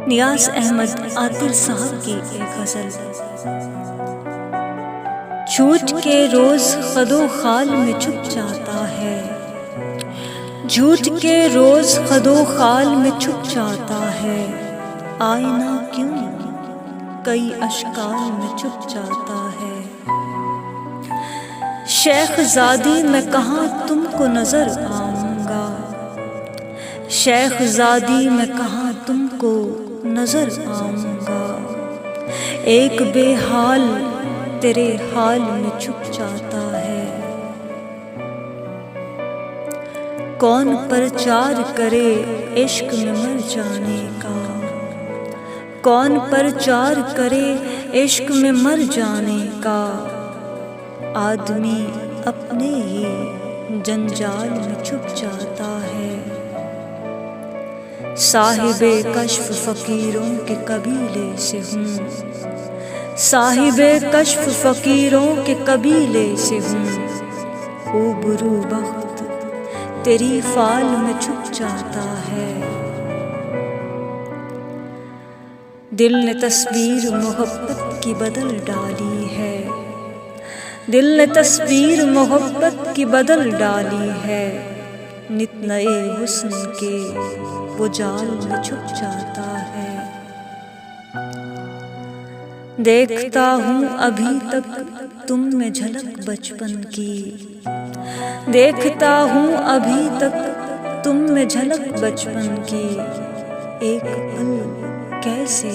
नियाज अहमद आतिर साहब की एक गज़ल। झूठ के रोज खदो खाल में छुप जाता है, झूठ के रोज खदो खाल में छुप जाता है। आईना क्यों कई अशकाल में छुप जाता है। शेखज़ादी मैं कहाँ तुमको नजर आऊंगा, शेखज़ादी मैं कहाँ तुमको नजर आऊंगा। एक बेहाल तेरे हाल में छुप जाता है। कौन प्रचार करे इश्क में मर जाने का, कौन प्रचार करे इश्क में मर जाने का। आदमी अपने ही जंजाल में छुप जाता है। साहिबे कश्फ फकीरों के कबीले से हूँ, साहिबे कश्फ फकीरों के कबीले से हूँ। ऊबरू बख्त तेरी फाल में छुप जाता है। दिल ने तस्वीर मोहब्बत की बदल डाली है, दिल ने तस्वीर मोहब्बत की बदल डाली है। नित नए हुस्न के वो जाल में छुप जाता है। देखता हूँ अभी तक तुम में झलक बचपन की, देखता हूँ अभी तक तुम में झलक बचपन की। एक पल कैसे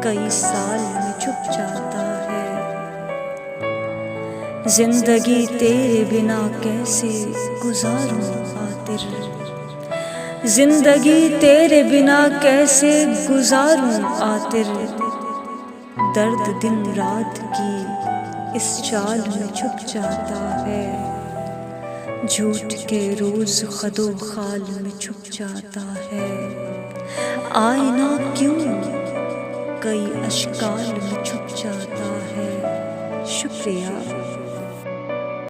कई साल में छुप जाता है। जिंदगी तेरे बिना कैसे गुजारूं आतिर, जिंदगी तेरे बिना कैसे गुजारूं आतिर। दर्द दिन रात की इस चाल में छुप जाता है। झूठ के रोज खदो खाल में छुप जाता है। आईना क्यों कई अशकाल में छुप जाता है। शुक्रिया।